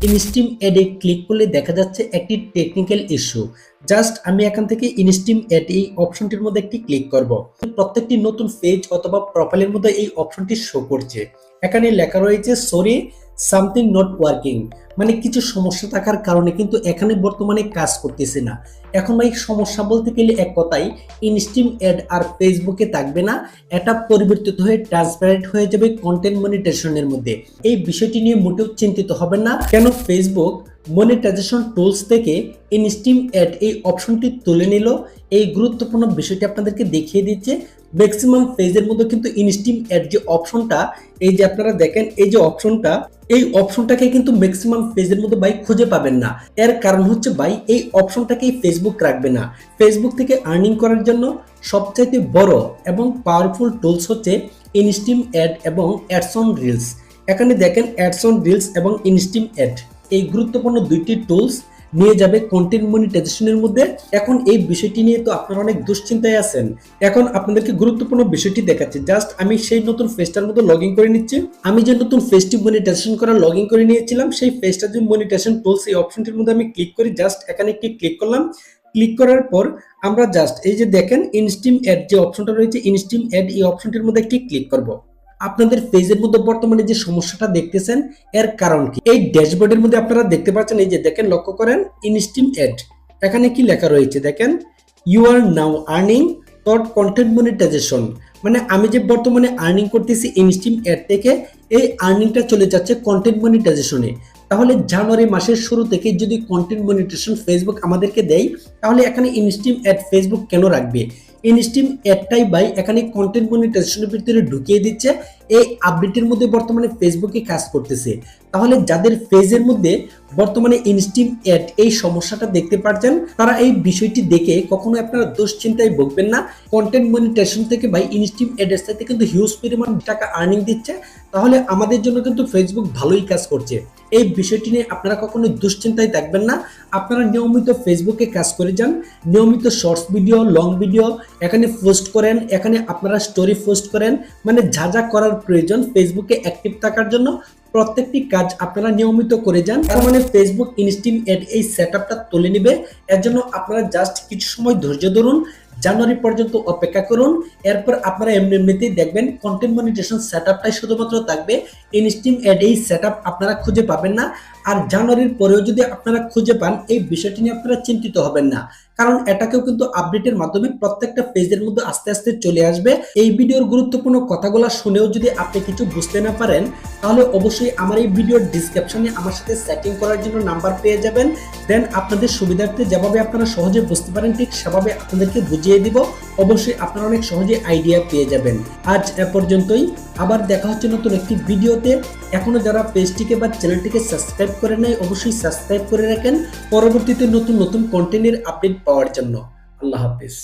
ইনস্টিম অ্যাডে click করলে দেখা যাচ্ছে একটি টেকনিক্যাল ইস্যু। জাস্ট আমি এখান থেকে ইনস্টিম অ্যাড এই অপশনটির মধ্যে একটি ক্লিক করব। প্রত্যেকটি নতুন পেজ অথবা প্রোফাইলের মধ্যে এই অপশনটি শো করছে। এখানে লেখা রয়েছে সরি সামথিং নট ওয়ার্কিং, মানে কিছু সমস্যা থাকার কারণে কিন্তু এখানে বর্তমানে কাজ করতেছে না। এখন ভাই সমস্যা বলতে গেলে এক কথাই ইনস্টিম অ্যাড আর ফেসবুকে থাকবে না, এটা পরিবর্তিত হয়ে ট্রান্সপারেন্ট হয়ে যাবে কন্টেন্ট মনিটাইজেশনের মধ্যে। এই বিষয়টি নিয়ে মোটেও চিন্তিত হবেন না, কেন ফেসবুক মনিটাইজেশন টুলস থেকে ইনস্টিম অ্যাড এই অপশনটি তুলে নিল। এই গুরুত্বপূর্ণ বিষয়টি আপনাদেরকে দেখিয়ে দিচ্ছে। ম্যাক্সিমাম পেজের মধ্যে কিন্তু ইনস্টিম অ্যাড যে অপশনটা, এই যে আপনারা দেখেন এই যে অপশনটা, এই অপশনটাকে কিন্তু ম্যাক্সিমাম পেজের মধ্যে ভাই খুঁজে পাবেন না। এর কারণ হচ্ছে ভাই এই অপশনটাকেই ফেসবুক রাখবে না। ফেসবুক থেকে আর্নিং করার জন্য সবচাইতে বড় এবং পাওয়ারফুল টুলস হচ্ছে ইনস্টিম অ্যাড এবং অ্যাডস অন রিলস। এখানে দেখেন অ্যাডস অন রিলস এবং ইনস্টিম অ্যাড এই গুরুত্বপূর্ণ দুইটি টুলস নিয়ে যাবে কন্টেন্ট মনিটাইজেশনের মধ্যে। এখন এই বিষয়টি নিয়ে তো আপনারা অনেক দুশ্চিন্তায় আছেন। এখন আপনাদেরকে গুরুত্বপূর্ণ বিষয়টি দেখাচ্ছি। জাস্ট আমি সেই নতুন পেজটার মধ্যে লগ ইন করে নিচ্ছি। আমি যে নতুন পেজটি মনিটাইজেশন করা লগ ইন করে নিয়েছিলাম, সেই পেজটা যে মনিটাইজেশন টুলস এই অপশনটির মধ্যে আমি ক্লিক করি। জাস্ট এখানে একটি ক্লিক করলাম। ক্লিক করার পর আমরা জাস্ট এই যে দেখেন ইনস্টিম অ্যাড যে অপশনটা রয়েছে, ইনস্টিম অ্যাড এই অপশনটির মধ্যে একটি ক্লিক করব। আপনাদের পেজের মধ্যে বর্তমানে যে সমস্যাটা দেখতেছেন এর কারণ কি, এই ড্যাশবোর্ডের মধ্যে আপনারা দেখতে পাচ্ছেন, এই যে দেখেন লক্ষ্য করেন ইনস্টিম অ্যাড, এখানে কি লেখা রয়েছে দেখেন, you are now earning thought content monetisation. মানে আমি যে বর্তমানে আর্নিং করতেছি ইনস্টিম অ্যাড থেকে, এই আর্নিংটা চলে যাচ্ছে কন্টেন্ট মনিটাইজেশনে। তাহলে জানুয়ারি মাসের শুরু থেকে যদি কন্টেন্ট মনিটাইজেশন ফেসবুক আমাদেরকে দেয়, তাহলে এখানে ইনস্টিম অ্যাড ফেসবুক কেন রাখবে? ইনস্টিম অ্যাডটাই বাই এখানে কন্টেন্ট মনিটাইজেশনের ভিতরে ঢুকিয়ে দিচ্ছে। এই আপডেটের মধ্যে বর্তমানে ফেসবুকে কাজ করতেছে। তাহলে যাদের পেজের মধ্যে বর্তমানে ইনস্টিম অ্যাড এই সমস্যাটা দেখতে পাচ্ছেন, তারা এই বিষয়টি দেখে কখনো আপনারা দুশ্চিন্তায় ভুগবেন না। কন্টেন্ট মনিটাইজেশন থেকে বাই ইনস্টিম অ্যাডের সাথে কিন্তু হিউজ পরিমাণ টাকা আর্নিং দিচ্ছে। তাহলে আমাদের জন্য কিন্তু ফেসবুক ভালোই কাজ করছে। এই বিষয়টি নিয়ে আপনারা কখনো দুশ্চিন্তায় থাকবেন না। আপনারা নিয়মিত ফেসবুকে কাজ করে যান, নিয়মিত শর্টস ভিডিও, লং ভিডিও এখানে পোস্ট করেন, এখানে আপনারা স্টোরি পোস্ট করেন, মানে যা যা করার প্রয়োজন ফেসবুকে অ্যাক্টিভ থাকার জন্য প্রত্যেকটি কাজ আপনারা নিয়মিত করে যান। তার মানে ফেসবুক ইনস্টিম অ্যাড এই সেটআপটা তুলে নেবে। এর জন্য আপনারা জাস্ট কিছু সময় ধৈর্য ধরুন, জানুয়ারি পর্যন্ত অপেক্ষা করুন। এরপর আপনারা এমনিতেই দেখবেন কন্টেন্ট মনিটাইজেশন সেটআপটাই শুধুমাত্র থাকবে, ইনস্টিম অ্যাড এই সেটআপ আপনারা খুঁজে পাবেন না। আর জানুয়ারির পরেও যদি আপনারা খুঁজে পান, এই বিষয়টি নিয়ে আপনারা চিন্তিত হবেন না, কারণ এটাকেও কিন্তু আপডেটের মাধ্যমে প্রত্যেকটা পেজের মধ্যে আস্তে আস্তে চলে আসবে। এই ভিডিওর গুরুত্বপূর্ণ কথাগুলো শুনেও যদি আপনি কিছু বুঝতে না পারেন, তাহলে অবশ্যই আমার এই ভিডিওর ডিসক্রিপশনে আমার সাথে সেটিং করার জন্য নাম্বার পেয়ে যাবেন। দেন আপনাদের সুবিধার্থে যেভাবে আপনারা সহজে বুঝতে পারেন ঠিক সেভাবে আপনাদেরকে বুঝিয়ে দিব। অবশ্যই আপনারা অনেক সহজে আইডিয়া পেয়ে যাবেন। আজ এ পর্যন্তই, আবার দেখা হচ্ছে নতুন একটি ভিডিওতে। এখনো যারা পেজটিকে বা চ্যানেলটিকে সাবস্ক্রাইব করে নাই, অবশ্যই সাবস্ক্রাইব করে রাখেন পরবর্তীতে নতুন নতুন কন্টেন্টের আপডেট পাওয়ার জন্য। আল্লাহ হাফেজ।